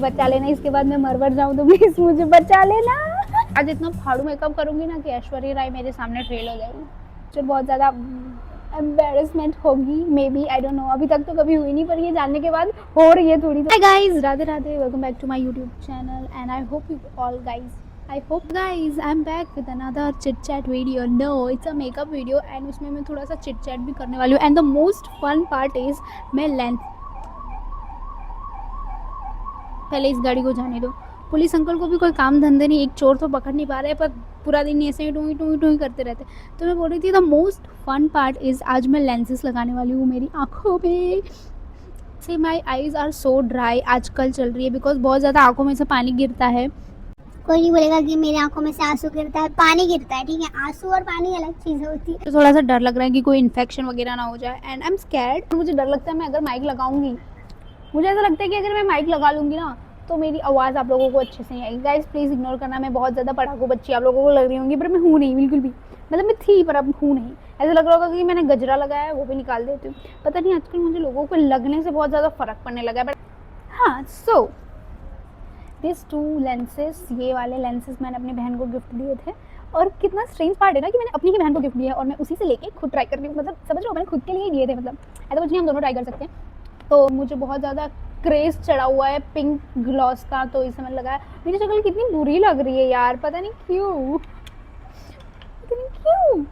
बचा लेना, इसके बाद मैं मर जाऊँ तो प्लीज मुझे बचा लेना। आज इतना फाड़ू मेकअप करूंगी ना कि ऐश्वर्या राय मेरे सामने फेल हो जाएगी, जो बहुत ज़्यादा एम्बेरसमेंट होगी, may be, I don't know. अभी तक तो कभी हुई नहीं, पर ये जानने के बाद हो रही है थोड़ी। Hi guys, Radhe Radhe, welcome back to my YouTube channel and I hope you all guys, I hope guys I'm back with another chit chat video. No, it's a makeup video and उसमें मैं थोड़ा सा chit chat भी करने वाली हूँ and the most fun part is मैं length, पहले इस गाड़ी को जाने दो। पुलिस अंकल को भी कोई काम धंधे नहीं, एक चोर तो पकड़ नहीं पा रहे, पर पूरा दिन ऐसे ही टूई टूई टूई करते रहते। तो मैं बोल रही थी the most fun part is आज मैं लेंसेज लगाने वाली हूँ मेरी आँखों में। See my eyes are so dry, आजकल चल रही है बिकॉज बहुत ज़्यादा आँखों में से पानी गिरता है। कोई नहीं बोलेगा कि मेरी आंखों में से आंसू गिरता है, पानी गिरता है, ठीक है। आंसू और पानी अलग चीज होती है। तो थोड़ा सा डर लग रहा है कि कोई इन्फेक्शन वगैरह ना हो जाए एंड आई एम स्कैर्ड। मुझे डर लगता है मैं अगर माइक लगाऊंगी, मुझे ऐसा लगता है कि अगर मैं माइक लगा लूँगी ना तो मेरी आवाज़ आप लोगों को अच्छे से नहीं आएगी। गाइस प्लीज़ इग्नोर करना, मैं बहुत ज़्यादा पढ़ाकू बच्ची आप लोगों को लग रही होंगी, पर मैं हूँ नहीं बिल्कुल भी। मतलब मैं थी पर अब हूँ नहीं। ऐसा लग रहा होगा कि मैंने गजरा लगाया है, वो भी निकाल देती हूँ। पता नहीं आजकल मुझे लोगों को लगने से बहुत ज़्यादा फ़र्क पड़ने लगा है। बट हाँ, सो दिस 2 लेंसेज, ये वाले लेंसेज मैंने अपनी बहन को गिफ्ट दिए थे। और कितना स्ट्रेंज पार्ट है ना कि मैंने अपनी ही बहन को गिफ्ट दिया है और मैं उसी से लेके खुद ट्राई कर रही हूँ। मतलब समझ रहे हो, मैंने खुद के लिए ही दिए थे। मतलब ऐसा कुछ नहीं, हम दोनों ट्राई कर सकते हैं। तो मुझे बहुत ज़्यादा क्रेज़ चढ़ा हुआ है पिंक ग्लॉस का, तो इसे मैंने लगाया। मेरी शक्ल कितनी बुरी लग रही है यार, पता नहीं क्यों, पता नहीं क्यों।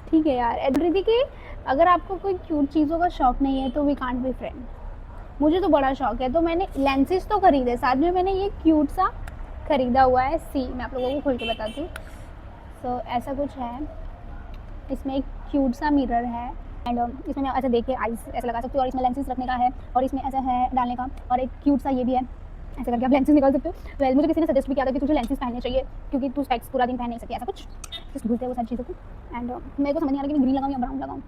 ठीक है यार, बोल रही थी कि अगर आपको कोई क्यूट चीज़ों का शौक नहीं है तो वी कांट बी फ्रेंड। मुझे तो बड़ा शौक है, तो मैंने लेंसेज तो खरीदे, साथ में मैंने ये क्यूट सा खरीदा हुआ है। सी, मैं आप लोगों को खोल के बताती हूँ। सो ऐसा कुछ है, इसमें एक क्यूट सा मिरर है एंड इसमें मैं ऐसा देख के आइस ऐसा लगा सकती हूँ, और इसमें लेंसेज रखने का है और इसमें ऐसा है डालने का, और एक क्यूट सा ये भी है, ऐसे करके आप लेंसेज निकाल सकते हो। वेल मुझे किसी ने सजेस्ट भी किया था कि तुझे लेंसेज पहनने चाहिए क्योंकि तू स्पेक्स पूरा दिन पहन नहीं सकती, ऐसा कुछ जस्ट भूलते हैं वो सारी चीज़ों को। एंड मेरे को समझ नहीं आ रहा कि मैं ग्रीन लगाऊँ या ब्राउन लगाऊँ,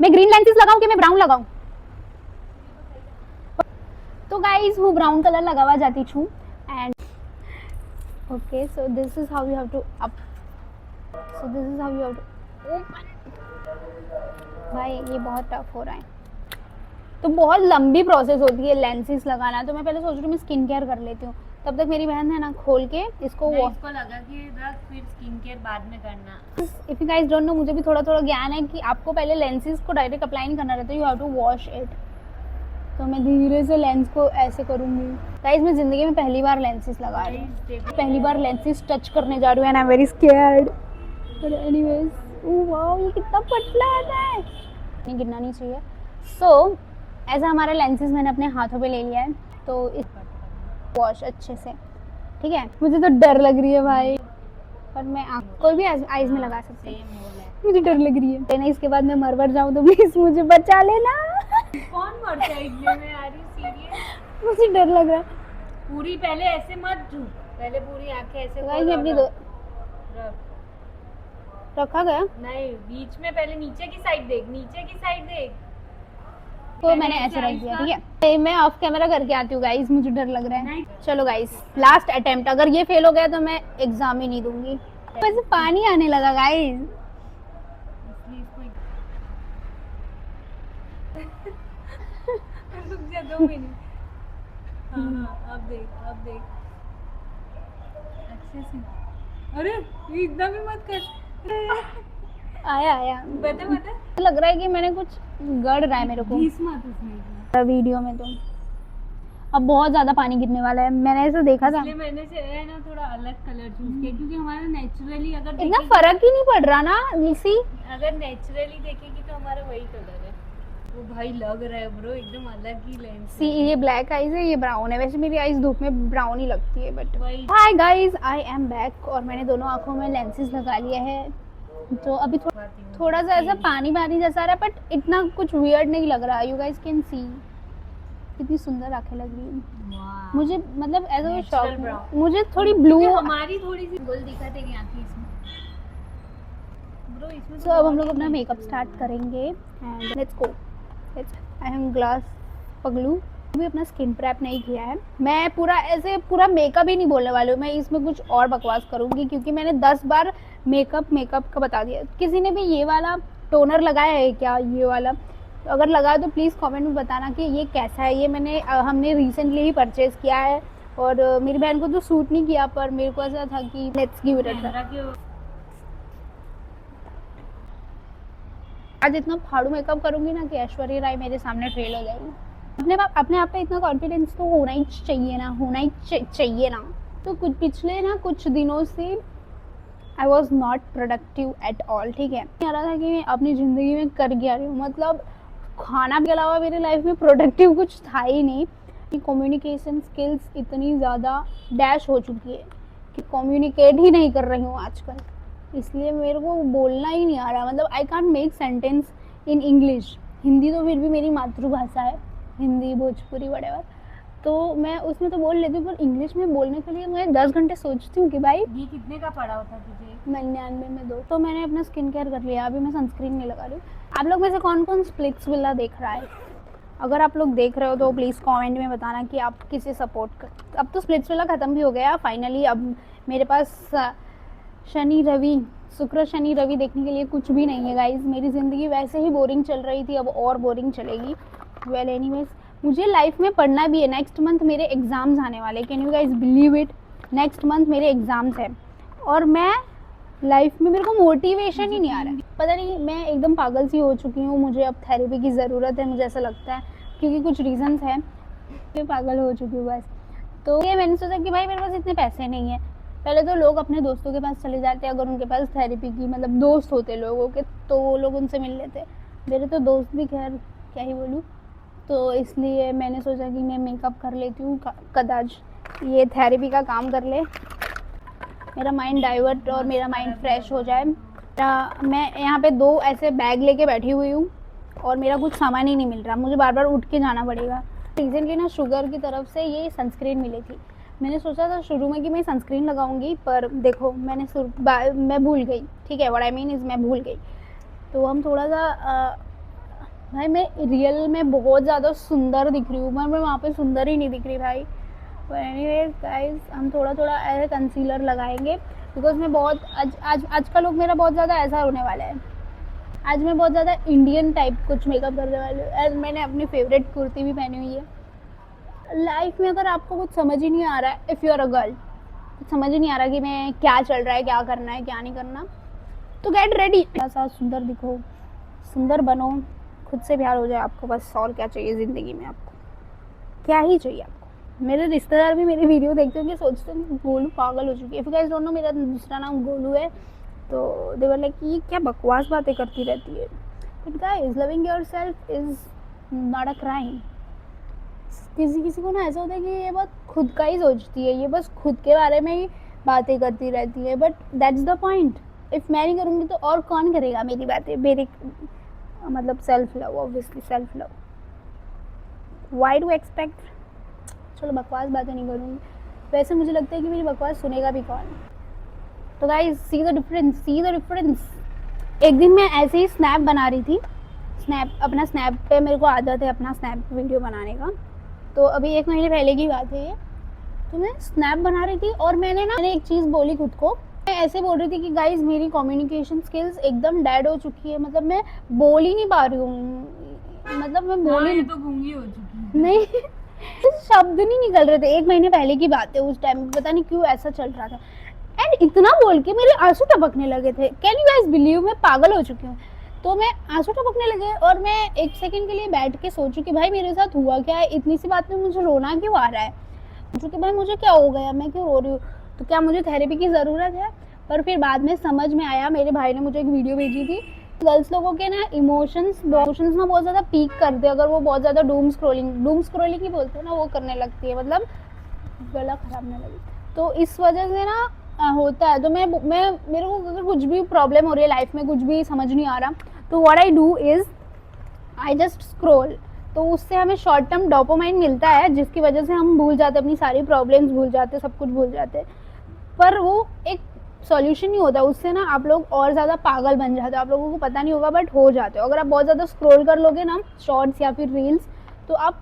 मैं ग्रीन लेंसेज लगाऊँ कि मैं ब्राउन लगाऊँ। तो गाइज वो ब्राउन कलर लगावा जाती छूँ and okay, so this is how you have to up, so this is how you have to open. भाई ये बहुत टफ हो रहा है, तो बहुत लंबी प्रोसेस होती है लेंसेज लगाना। तो मैं पहले सोच रही हूँ मैं स्किन केयर कर लेती हूँ, तब तक मेरी बहन है ना खोल के इसको लगा कि रख, फिर स्किन केयर बाद में करना। If you guys don't know, मुझे भी थोड़ा थोड़ा ज्ञान है कि आपको पहले लेंसेज को डायरेक्ट अप्लाई नहीं करना रहता, you have to wash it. तो मैं धीरे से लेंस को ऐसे करूँगी। गाइस मैं ज़िंदगी में पहली बार लेंसेज लगा रही हूँ, पहली बार लेंसेज टच करने जा रही हूँ and I am very scared. पर एनीवेज, ओह वाओ, ये कितना पतला है, नहीं गिरना नहीं चाहिए। सो ऐसा हमारा लेंसेज मैंने अपने हाथों पे ले लिया है, तो इस वॉश अच्छे से, ठीक है। मुझे तो डर लग रही है भाई, पर मैं कोई भी आईज में लगा सकती हूँ। मुझे डर लग रही है लेना, इसके बाद मैं मर जाऊँ तो प्लीज मुझे बचा लेना। कौन मरता है इतने में? आ रही सीरियस? मुझे डर लग रहा है। पूरी पहले ऐसे मत झूठ, पहले पूरी आंखें ऐसे गाइस मैं अपनी रखा गया नहीं, बीच में पहले नीचे की साइड देख, नीचे की साइड देख। तो मैंने ऐसे रख दिया, ठीक है। मैं ऑफ कैमरा करके आती हूँ गाइस, मुझे डर लग रहा है। चलो गाइस, लास्ट अटेम्प्ट, अगर ये फेल हो गया तो मैं एग्जाम ही नहीं दूंगी। वैसे पानी आने लगा गाइस, रुक जा 2 मिनट। हाँ, अब देख अच्छे से। अरे ये इतना भी मत कर। आया बता लग रहा है कि मैंने कुछ गड़ रहा है मेरे को मत उसमें वीडियो में। तो अब बहुत ज्यादा पानी गिरने वाला है, मैंने ऐसा देखा था। इसलिए मैंने है ना थोड़ा अलग कलर चूज किया, क्योंकि हमारा नेचुरली अगर इतना फर्क ही नहीं पड़ रहा ना इसी। अगर नेचुरली देखेंगे तो हमारा वही कलर है। वो भाई लग रहा है ब्रो एकदम अलग ही लेंस। सी ये ब्लैक आईज है, ये ब्राउन है। वैसे मेरी आईज धूप में ब्राउन ही लगती है, बट वही। Hi guys, I am back और मैंने दोनों आंखों में लेंसेज लगा लिया है। तो अभी थोड़ा सा ऐसा पानी जैसा आ रहा है, बट इतना कुछ वियर्ड नहीं लग रहा। यू गाइस कैन सी कितनी सुंदर आंखें लग रही है मुझे, मतलब ऐसा शौक, मुझे थोड़ी ब्लू, हमारी थोड़ी सी गोल दिखत है आंखें इसमें ब्रो, इसमें। तो अब हम लोग अपना मेकअप स्टार्ट करेंगे and let's go. I am glass पगलू, अभी अपना स्किन प्रेप नहीं किया है। मैं पूरा मेकअप ही नहीं बोलने वाली हूँ, मैं इसमें कुछ और बकवास करूँगी क्योंकि मैंने 10 बार मेकअप का बता दिया। किसी ने भी ये वाला टोनर लगाया है क्या? ये वाला तो अगर लगा तो प्लीज़ कमेंट में बताना कि ये कैसा है। ये हमने रिसेंटली ही परचेज़ किया है और मेरी बहन को तो सूट नहीं किया, पर मेरे को ऐसा था कि let's give it a try. आज इतना फाड़ू मेकअप करूँगी ना कि ऐश्वर्या राय मेरे सामने फेल हो जाएगी। अपने आप पे इतना कॉन्फिडेंस तो होना ही चाहिए ना, चाहिए ना। तो कुछ दिनों से I was not productive at all, ठीक है। आ रहा था कि मैं अपनी ज़िंदगी में कर क्या रही हूँ, मतलब खाना के अलावा मेरी लाइफ में प्रोडक्टिव कुछ था ही नहीं। कि कम्युनिकेशन स्किल्स इतनी ज़्यादा डैश हो चुकी है कि कम्युनिकेट ही नहीं कर रही हूँ आजकल, इसलिए मेरे को बोलना ही नहीं आ रहा। मतलब I can't make sentence in English. Hindi तो फिर भी मेरी मातृभाषा है, हिंदी भोजपुरी वगैरह, तो मैं उसमें तो बोल लेती हूँ, पर इंग्लिश में बोलने के लिए मैं 10 घंटे सोचती हूँ कि भाई ये कितने का पड़ा होता तुझे? 99 में 2। तो मैंने अपना स्किन केयर कर लिया, अभी मैं सनस्क्रीन नहीं लगा रही हूँ। आप लोग में से कौन कौन स्प्लिट्स विला देख रहा है? अगर आप लोग देख रहे हो तो प्लीज़ कमेंट में बताना कि आप किसे सपोर्ट कर। अब तो स्प्लिट्स विला ख़त्म भी हो गया फाइनली। अब मेरे पास शुक्र शनि रवि देखने के लिए कुछ भी नहीं है गाइज। मेरी ज़िंदगी वैसे ही बोरिंग चल रही थी, अब और बोरिंग चलेगी। वेल एनीवेज, मुझे लाइफ में पढ़ना भी है। नेक्स्ट मंथ मेरे एग्ज़ाम्स आने वाले, can you guys believe it? Next month मेरे एग्ज़ाम्स हैं और मैं लाइफ में, मेरे को मोटिवेशन ही नहीं आ रहा है। पता नहीं, मैं एकदम पागल सी हो चुकी हूँ। मुझे अब थेरेपी की ज़रूरत है, मुझे ऐसा लगता है, क्योंकि कुछ रीज़न्स हैं। मैं पागल हो चुकी हूँ बस। तो ये मैंने सोचा कि भाई मेरे पास इतने पैसे नहीं हैं। पहले तो लोग अपने दोस्तों के पास चले जाते अगर उनके पास थेरेपी की, मतलब दोस्त होते लोगों के, तो वो लोग उनसे मिल लेते। मेरे तो दोस्त भी, खैर क्या ही बोलूँ। तो इसलिए मैंने सोचा कि मैं मेकअप कर लेती हूँ, कदाच ये थेरेपी का काम कर ले, मेरा माइंड डाइवर्ट और मेरा माइंड फ्रेश हो जाए। मैं यहाँ पे 2 ऐसे बैग लेके बैठी हुई हूँ और मेरा कुछ सामान ही नहीं मिल रहा, मुझे बार बार उठ के जाना पड़ेगा। रिसेंटली ना शुगर की तरफ से ये सनस्क्रीन मिली थी। मैंने सोचा था शुरू में कि मैं सनस्क्रीन लगाऊंगी, पर देखो मैं भूल गई, ठीक है। व्हाट आई मीन इज़ मैं भूल गई। तो हम थोड़ा सा भाई मैं रियल में बहुत ज़्यादा सुंदर दिख रही हूँ, मैं वहाँ पे सुंदर ही नहीं दिख रही भाई। पर एनीवेज गाइस, हम थोड़ा थोड़ा ऐसे कंसीलर लगाएंगे, बिकॉज मैं बहुत आज का लुक मेरा बहुत ज़्यादा ऐसा होने वाला है। आज मैं बहुत ज़्यादा इंडियन टाइप कुछ मेकअप करने वाली हूँ। एंड मैंने अपनी फेवरेट कुर्ती भी पहनी हुई है। लाइफ में अगर आपको कुछ समझ ही नहीं आ रहा है, if you are a girl, कुछ समझ ही नहीं आ रहा कि मैं क्या चल रहा है, क्या करना है, क्या नहीं करना, तो गेट रेडी। ऐसा सुंदर दिखो, सुंदर बनो, खुद से प्यार हो जाए आपको, बस। और क्या चाहिए ज़िंदगी में? आपको क्या ही चाहिए? आपको मेरे रिश्तेदार भी मेरी वीडियो देखते होंगे, सोचते हैं गोलू पागल हो चुकी है। If you guys don't know, मेरा दूसरा नाम गोलू है। तो दे वर लाइक कि क्या बकवास बातें करती रहती है। But guys, loving yourself is not a crime. किसी को ना ऐसा होता है कि ये बहुत खुद का ही सोचती है, ये बस खुद के बारे में ही बातें करती रहती है, but that's the point. If मैं नहीं करूँगी तो और कौन करेगा मेरी बातें? मेरे मतलब self love, obviously self love. Why do expect? चलो बकवास बातें नहीं करूँगी। वैसे मुझे लगता है कि मेरी बकवास सुनेगा भी कौन। तो गाइस, सी द डिफरेंस। एक दिन मैं ऐसे ही स्नैप बना रही थी, अपना स्नैप पे मेरे को आदत है अपना स्नैप वीडियो बनाने का। तो अभी 1 महीने पहले की बात है ये। तो मैं स्नैप बना रही थी और मैंने एक चीज़ बोली खुद को। मैं ऐसे बोल रही थी कि गाइस मेरी कम्युनिकेशन स्किल्स एकदम डेड हो चुकी है, मतलब मैं बोल ही नहीं पा रही हूँ, मतलब मैं बोल ही तो गूंगी हो चुकी है। नहीं शब्द नहीं निकल रहे थे। 1 महीने पहले की बात है, उस टाइम पता नहीं क्यों ऐसा चल रहा था। एंड इतना बोल के मेरे आंसू टपकने लगे थे। Can you guys believe? मैं पागल हो चुकी हूँ। तो मैं आंसू टपकने लगे और मैं 1 सेकंड के लिए बैठ के सोचूं कि भाई मेरे साथ हुआ क्या है, इतनी सी बात में मुझे रोना क्यों आ रहा है, सोचूं कि भाई मुझे क्या हो गया, मैं क्यों रो रही हूँ, तो क्या मुझे थेरेपी की ज़रूरत है? पर फिर बाद में समझ में आया, मेरे भाई ने मुझे एक वीडियो भेजी थी। गर्ल्स लोगों के ना इमोशंस ना बहुत ज़्यादा पीक करते हैं अगर वो बहुत ज़्यादा डूम स्क्रोलिंग ही बोलते हैं ना, वो करने लगती है, मतलब गला खराब ना लगे। तो इस वजह से ना होता है। तो मैं मेरे को अगर कुछ भी प्रॉब्लम हो रही है लाइफ में, कुछ भी समझ नहीं आ रहा, तो what I do is I just scroll. तो उससे हमें शॉर्ट टर्म डोपामाइन मिलता है, जिसकी वजह से हम भूल जाते, अपनी सारी प्रॉब्लम्स भूल जाते, सब कुछ भूल जाते। पर वो एक सॉल्यूशन नहीं होता, उससे ना आप लोग और ज़्यादा पागल बन जाते हो। आप लोगों को पता नहीं होगा बट हो जाते हो। अगर आप बहुत ज़्यादा स्क्रोल कर लोगे ना शॉर्ट्स या फिर रील्स, तो आप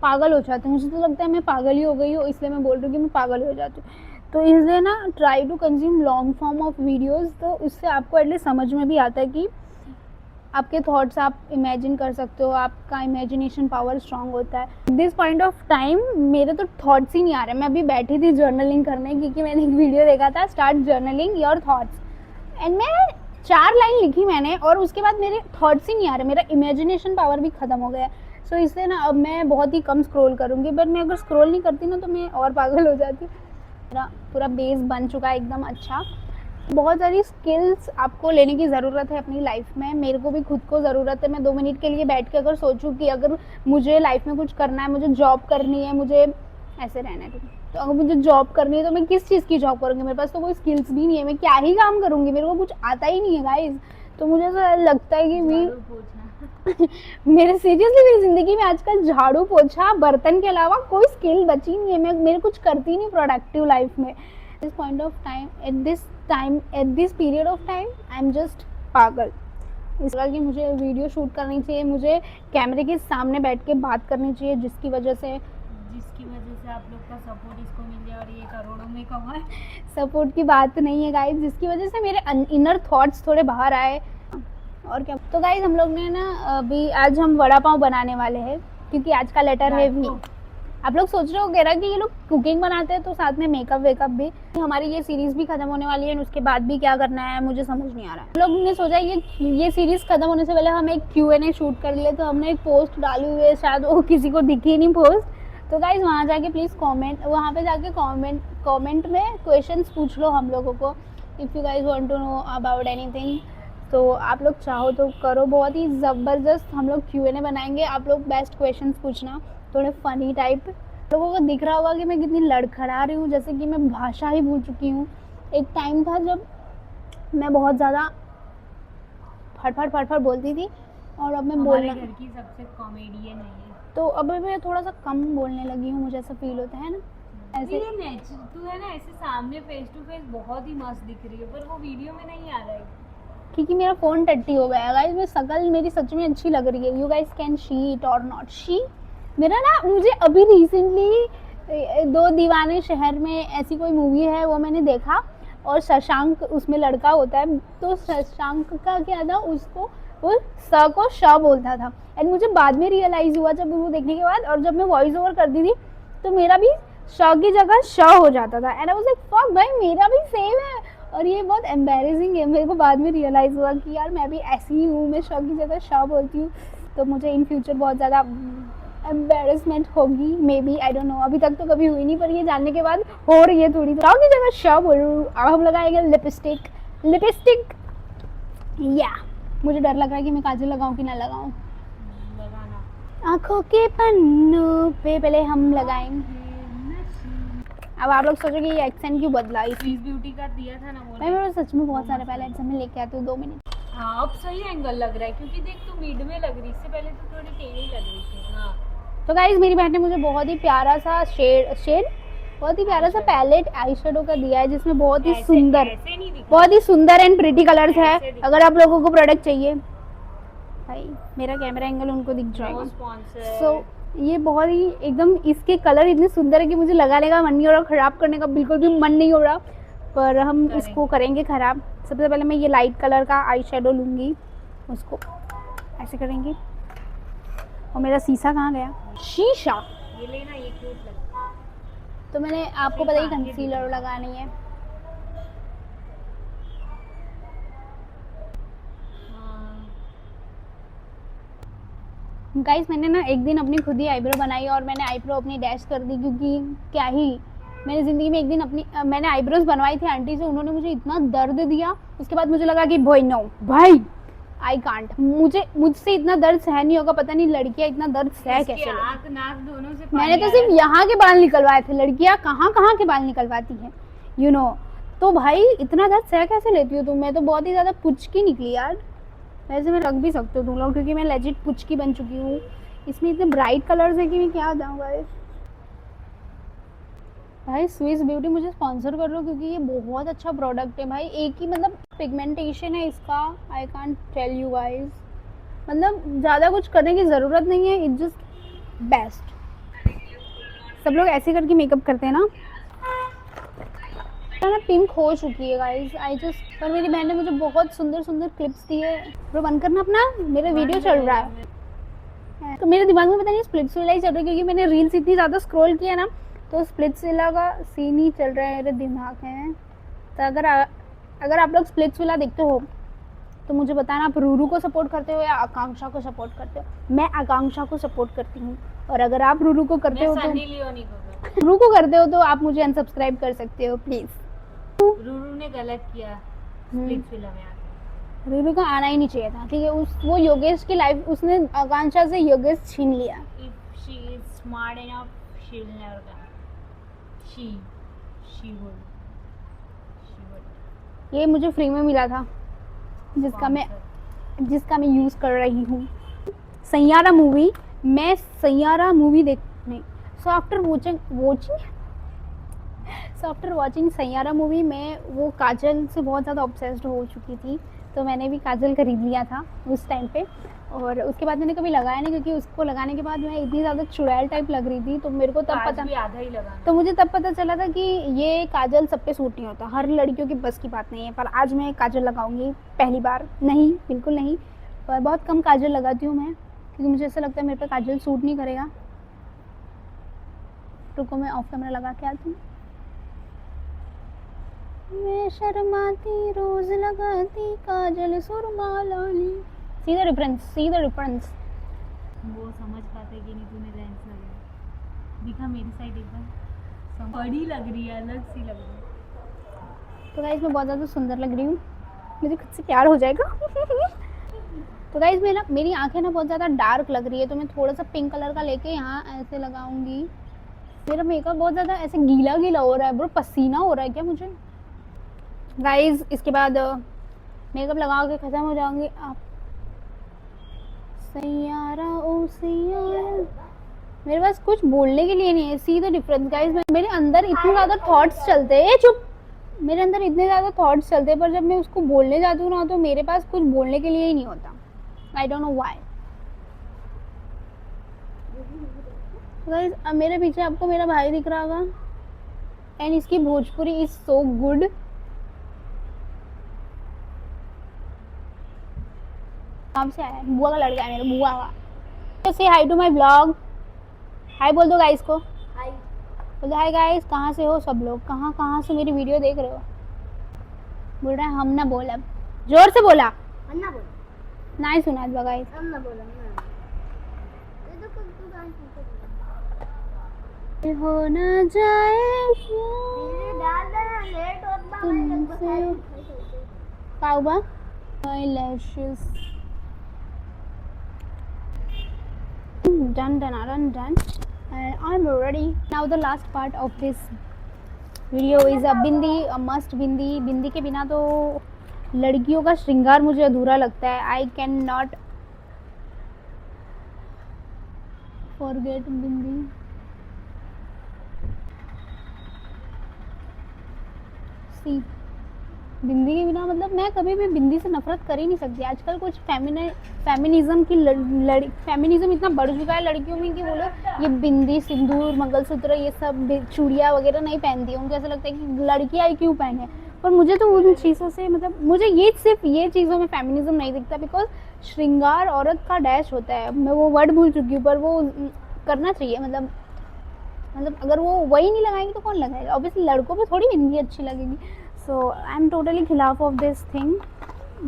पागल हो जाते हैं। मुझे तो लगता है मैं पागल ही हो गई हूँ, इसलिए मैं बोल रही हूँ कि मैं पागल हो जाती हूँ। तो इसलिए ना try to consume long form of videos, तो उससे आपको एटलीस्ट समझ में भी आता है कि आपके थॉट्स आप इमेजिन कर सकते हो, आपका इमेजिनेशन पावर स्ट्रांग होता है। दिस पॉइंट ऑफ टाइम मेरे तो थॉट्स ही नहीं आ रहे। मैं अभी बैठी थी जर्नलिंग करने, क्योंकि मैंने एक वीडियो देखा था, start journaling your thoughts, and मैं 4 लाइन लिखी मैंने, और उसके बाद मेरे थॉट्स ही नहीं आ रहे, मेरा इमेजिनेशन पावर भी ख़त्म हो गया। सो इसलिए ना अब मैं बहुत ही कम स्क्रॉल करूँगी, बट मैं अगर स्क्रॉल नहीं करती ना तो मैं और पागल हो जाती। मेरा पूरा बेस बन चुका है एकदम अच्छा। बहुत सारी स्किल्स आपको लेने की ज़रूरत है अपनी लाइफ में, मेरे को भी खुद को ज़रूरत है। मैं 2 मिनट के लिए बैठ के अगर सोचूं कि अगर मुझे लाइफ में कुछ करना है, मुझे जॉब करनी है, मुझे ऐसे रहना है, तो अगर मुझे जॉब करनी है तो मैं किस चीज़ की जॉब करूँगी? मेरे पास तो कोई स्किल्स भी नहीं है, मैं क्या ही काम करूँगी? मेरे को कुछ आता ही नहीं है गाइज। तो मुझे ऐसा लगता है कि मेरे सीरियसली मेरी ज़िंदगी में आजकल झाड़ू पोछा बर्तन के अलावा कोई स्किल बची नहीं है। मैं मेरे कुछ करती नहीं प्रोडक्टिव लाइफ में। This point of time at this period of time I am just पागल। इस तरह की मुझे वीडियो शूट करनी चाहिए, मुझे कैमरे के सामने बैठ के बात करनी चाहिए, जिसकी वजह से आप लोग का सपोर्ट इसको मिल जाए और ये करोड़ों में कमाए। सपोर्ट की बात नहीं है गाइज, जिसकी वजह से मेरे इनर थॉट्स थोड़े बाहर आए। और क्या, तो गाइज हम लोग ने ना अभी आज हम वड़ा पाव बनाने वाले हैं, क्योंकि आज का लेटर है भी। आप लोग सोच रहे हो कह रहा कि ये लोग कुकिंग बनाते हैं तो साथ में मेकअप वेकअप भी। हमारी ये सीरीज भी खत्म होने वाली है, उसके बाद भी क्या करना है मुझे समझ नहीं आ रहा है। हम लोग ने सोचा ये सीरीज खत्म होने से पहले हम एक Q&A शूट कर ले, तो हमने एक पोस्ट डाली हुई है, शायद वो किसी को दिखी नहीं पोस्ट। तो गाइज वहाँ जाके प्लीज़ वहाँ पे जाके कमेंट में क्वेश्चंस पूछ लो हम लोगों को, if you guys want to know about anything. तो आप लोग चाहो तो करो, बहुत ही ज़बरदस्त हम लोग Q&A बनाएंगे। आप लोग बेस्ट क्वेश्चंस पूछना, थोड़े फ़नी टाइप। लोगों को दिख रहा होगा कि मैं कितनी लड़खड़ा रही हूँ, जैसे कि मैं भाषा ही भूल चुकी हूँ। एक टाइम था जब मैं बहुत ज़्यादा फट बोलती थी, और अब मैं बोलना घर की सबसे कॉमेडियन है, तो अब मैं थोड़ा सा कम बोलने लगी हूँ, मुझे ऐसा फील होता है ना। ऐसे तू है ना ऐसे सामने फेस टू फेस बहुत ही मस्त दिख रही है, पर वो वीडियो में नहीं आ रहा है क्योंकि मेरा फ़ोन टट्टी हो गया है गाइस। मैं शक्ल मेरी सच में अच्छी लग रही है, you guys can she it और नॉट शी। मेरा ना मुझे अभी रिसेंटली 2 दीवाने शहर में ऐसी कोई मूवी है, वो मैंने देखा, और शशांक उसमें लड़का होता है। तो शशांक का क्या था, उसको वो स को श बोलता था, एंड मुझे बाद में रियलाइज़ हुआ जब वो देखने के बाद, और जब मैं वॉइस ओवर करती थी तो मेरा भी श की जगह श हो जाता था, and I was like fuck भाई मेरा भी सेम है। और ये बहुत एम्बैरेसिंग है, मेरे को बाद में रियलाइज़ हुआ कि यार मैं भी ऐसी ही हूँ, मैं श की जगह श बोलती हूँ। तो मुझे इन फ्यूचर बहुत ज़्यादा एम्बैरेसमेंट होगी, may be, I don't know. अभी तक तो कभी हुई नहीं, पर ये जानने के बाद हो रही है थोड़ी। श की जगह श बोल रही हूँ। अब हम लगाएंगे लिपस्टिक। या मुझे डर लग रहा है कि मैं काजल लगाऊं कि ना लगाऊं। लगाना। आँखों के पन्नों पे पहले हम लगाएंगे। अब आप लोग सोचोगे ये एक्सेंट क्यों बदला? स्विस ब्यूटी का दिया था ना वो। मैं सच में बहुत सारे पहले एक्सेंट में लेके आती हूँ 2 मिनट। हाँ अब सही एंगल लग रहा है, क्योंकि देख तू मिड में लग रही, इससे पहले तो थोड़ी टेढ़ी लग रही थी। हाँ तो गाइज मेरी बहन ने मुझे बहुत ही प्यारा सा शेड बहुत ही प्यारा सा पैलेट आई शेडो का दिया है, जिसमें बहुत ही सुंदर एंड प्रिटी कलर्स है। अगर आप लोगों को प्रोडक्ट चाहिए, भाई मेरा कैमरा एंगल उनको दिख जाएगा। सो ये बहुत ही एकदम, इसके कलर इतने सुंदर है कि मुझे लगाने का मन नहीं हो रहा, ख़राब करने का बिल्कुल भी मन नहीं हो रहा, पर हम इसको करेंगे ख़राब। सबसे पहले मैं ये लाइट कलर का आई शेडो लूँगी, उसको ऐसे करेंगे। और मेरा शीशा कहाँ गया? शीशा ये लेना, ये क्यूट लगता है। तो मैंने आपको पता ही कंसीलर लगानी है। गाइस मैंने ना एक दिन अपनी खुद ही आईब्रो बनाई, और मैंने आईब्रो अपनी डैश कर दी, क्योंकि क्या ही मैंने ज़िंदगी में एक दिन मैंने आईब्रोज बनवाई थी आंटी से, उन्होंने मुझे इतना दर्द दिया। उसके बाद मुझे लगा कि भाई आई कांट, मुझसे इतना दर्द सहन नहीं होगा। पता नहीं लड़कियां इतना दर्द सह कैसे। आँख नाक दोनों से मैंने तो सिर्फ यहाँ के बाल निकलवाए थे, लड़कियां कहाँ के बाल निकलवाती हैं, यू नो। तो भाई इतना दर्द सह कैसे लेती हो तुम? मैं तो बहुत ही ज़्यादा पुचकी निकली यार। वैसे मैं रख भी सकती हूँ तुम लोग, क्योंकि मैं लेजिट पुचकी बन चुकी हूँ। इसमें इतने ब्राइट कलर्स है कि मैं क्या बताऊँ भाई। स्विस ब्यूटी मुझे स्पॉन्सर कर रहा हो, क्योंकि ये बहुत अच्छा प्रोडक्ट है भाई। एक ही मतलब पिगमेंटेशन है इसका, I can't tell you guys. मतलब ज़्यादा कुछ करने की ज़रूरत नहीं है, इट्स जस्ट बेस्ट। सब लोग ऐसे करके मेकअप करते हैं ना। ना पिंक हो चुकी है गाइस, आई जस्ट, पर मेरी बहन ने मुझे बहुत सुंदर सुंदर क्लिप्स दी है। ब्रो बंद करना अपना, मेरा वीडियो चल रहा है। तो मेरे दिमाग में पता नहीं स्प्लिट्स विला ही चल रहा है, क्योंकि मैंने रील्स इतनी ज़्यादा स्क्रॉल किया ना, तो स्प्लिट्स विला का सीन ही चल रहा है मेरे दिमाग में। तो अगर आप लोग स्प्लिट्स विला देखते हो तो मुझे बताना, आप रूरू को सपोर्ट करते हो या आकांक्षा को सपोर्ट करते हो। मैं आकांक्षा को सपोर्ट करती हूँ, और अगर आप रूरू को करते हो तो रूरू को करते हो तो आप मुझे अनसब्सक्राइब कर सकते हो प्लीज़। रूरू ने गलत किया स्प्लिट्स विला में आके। रूरू को आना ही नहीं चाहिए था, ठीक है। वो योगेश की लाइफ, उसने आकांक्षा से योगेश छीन लिया। If she is smart enough, she will never come. She would. ये मुझे फ्री में मिला था, जिसका मैं यूज़ कर रही हूँ। सैयारा मूवी, मैं सैयारा मूवी नहीं, so after watching Saiyaara movie मैं वो काजल से बहुत ज़्यादा ऑब्सेस्ड हो चुकी थी, तो मैंने भी काजल खरीद लिया था उस टाइम पे, और उसके बाद मैंने कभी लगाया नहीं, क्योंकि उसको लगाने के बाद मैं इतनी ज़्यादा चुड़ैल टाइप लग रही थी, तो मेरे को तब पता, आधा ही लगा, तो मुझे तब पता चला था कि ये काजल सब पे सूट नहीं होता, हर लड़कियों की बस की बात नहीं है। पर आज मैं काजल लगाऊंगी पहली बार, नहीं बिल्कुल नहीं, पर बहुत कम काजल लगाती हूँ मैं, क्योंकि मुझे ऐसा लगता है मेरे पे काजल सूट नहीं करेगा। रुको मैं ऑफ कैमरा लगा के आती हूँ। मैं शर्माती रोज लगाती काजल सुरमा लाली। See the difference. वो समझ पाते कि नहीं तूने लेंस लगाया। दिखा मेरी साइड एकदम बड़ी लग रही है, अलग सी लग रही है। तो गाइस मैं बहुत ज़्यादा सुंदर लग रही हूँ, मुझे खुद से प्यार हो जाएगा। तो गाइस मेरी आंखें ना बहुत ज़्यादा डार्क लग रही है, तो मैं थोड़ा सा पिंक कलर का लेके यहाँ ऐसे लगाऊंगी। मेरा मेकअप बहुत ज़्यादा ऐसे गीला हो रहा है ब्रो, पसीना हो रहा है क्या मुझे। गाइस इसके बाद मेकअप लगा के ख़त्म हो जाऊंगी। आप सैयारा ओ सैयारा, मेरे पास कुछ बोलने के लिए नहीं है। सी द डिफरेंस गाइस, मेरे अंदर इतने ज़्यादा थॉट्स चलते हैं, चुप, मेरे अंदर इतने ज़्यादा थॉट्स चलते हैं, पर जब मैं उसको बोलने जाती हूँ ना, तो मेरे पास कुछ बोलने के लिए ही नहीं होता। I don't know why. Guys अब मेरे पीछे आपको मेरा भाई दिख रहा होगा, एंड इसकी भोजपुरी इज सो गुड। काम से आया है, बुआ का लड़का है मेरा, बुआ का। से हाई टू माय ब्लॉग, हाय बोल दो गाइस को। हाय बोल दो हाय गाइस, कहाँ से हो सब लोग, कहाँ से मेरी वीडियो देख रहे हो। बोल रहा है हम ना बोला, जोर से बोला, अन्ना बोल, ना ही सुना गाइस। हम ना बोला ना, ये तो कुछ तू गाइस हो ना जाए धीरे डाल देना, लेट होता है तुमसे पाऊबा my lashes done and I'm ready now. The last part of this video is a bindi, a must बिंदी के बिना तो लड़कियों का श्रृंगार मुझे अधूरा लगता है। I cannot forget बिंदी। सी बिंदी के बिना, मतलब मैं कभी भी बिंदी से नफरत कर ही नहीं सकती। आजकल कुछ फेमिनिज्म की फेमिनिज्म इतना बढ़ चुका है लड़कियों में कि वो लोग ये बिंदी, सिंदूर, मंगलसूत्र, ये सब चूड़ियाँ वगैरह नहीं पहनती है। उनको ऐसा लगता है कि लड़कियाँ क्यों पहने। पर मुझे तो उन चीज़ों से, मतलब मुझे ये सिर्फ ये चीज़ों में फेमिनिज्म नहीं दिखता, बिकॉज श्रृंगार औरत का डैश होता है। मैं वो वर्ड भूल चुकी हूँ, पर वो करना चाहिए। मतलब अगर वो वही नहीं लगाएंगे तो कौन लगाएगा। ऑब्वियसली लड़कों पे थोड़ी बिंदी अच्छी लगेगी। सो आई एम टोटली खिलाफ of this thing,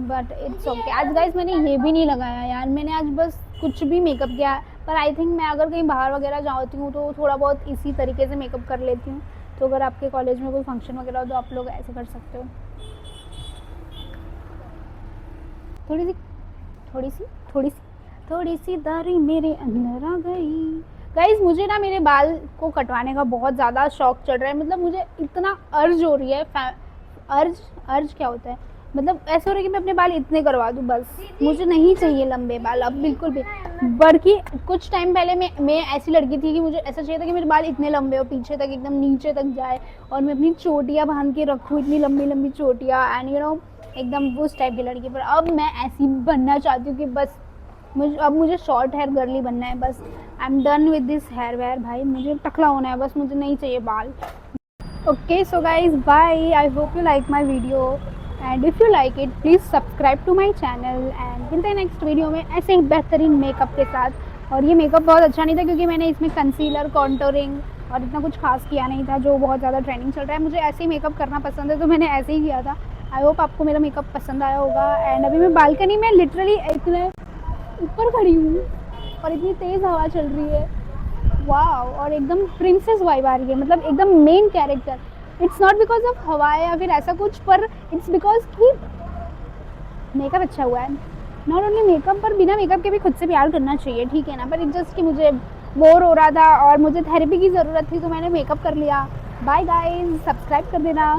but it's okay. आज गाइस मैंने ये भी नहीं लगाया यार, मैंने आज बस कुछ भी मेकअप किया। पर आई थिंक मैं अगर कहीं बाहर वगैरह जाती हूँ तो थोड़ा बहुत इसी तरीके से मेकअप कर लेती हूँ। तो अगर आपके कॉलेज में कोई फंक्शन वगैरह हो तो आप लोग ऐसे कर सकते हो। थोड़ी सी दारी मेरे अंदर आ गई। गाइज मुझे ना मेरे बाल को कटवाने का बहुत ज़्यादा शौक चढ़ रहा है। मतलब मुझे इतना अर्ज हो रही है, अर्ज क्या होता है, मतलब ऐसे हो रहा है कि मैं अपने बाल इतने करवा दूँ बस। मुझे नहीं चाहिए लंबे बाल अब बिल्कुल भी। बल्कि कुछ टाइम पहले मैं ऐसी लड़की थी कि मुझे ऐसा चाहिए था कि मेरे बाल इतने लंबे हो, पीछे तक एकदम नीचे तक जाए, और मैं अपनी चोटियाँ बांध के रखूँ, इतनी लंबी लंबी चोटियाँ, एंड यू नो एकदम उस टाइप की लड़की। पर अब मैं ऐसी बनना चाहती हूँ कि बस मुझे शॉर्ट हेयर गर्ली बनना है बस। I am done with this hair wear भाई, मुझे टकला होना है बस, मुझे नहीं चाहिए बाल। Okay, so guys, bye. I hope you like my video, and if you like it, please subscribe to my channel. And मिलते हैं नेक्स्ट वीडियो में ऐसे ही बेहतरीन मेकअप के साथ। और ये मेकअप बहुत अच्छा नहीं था क्योंकि मैंने इसमें कंसीलर, कॉन्टोरिंग और इतना कुछ खास किया नहीं था जो बहुत ज़्यादा ट्रेंडिंग चल रहा है। मुझे ऐसे ही मेकअप करना पसंद है तो मैंने ऐसे ही किया था। आई होप आपको मेरा मेकअप पसंद आया होगा। एंड अभी मैं बालकनी में लिटरली इतने ऊपर खड़ी हूँ और इतनी तेज़ हवा चल रही है, वाओ, और एकदम प्रिंसेस वाइब आ रही है, मतलब एकदम main character. It's not because of हवा या फिर ऐसा कुछ, पर इट्स बिकॉज कि मेकअप अच्छा हुआ है। नॉट ओनली मेकअप, पर बिना मेकअप के भी खुद से प्यार करना चाहिए, ठीक है ना। पर इट्स जस्ट कि मुझे बोर हो रहा था और मुझे थेरेपी की ज़रूरत थी तो मैंने मेकअप कर लिया। बाय गाइस, सब्सक्राइब कर देना।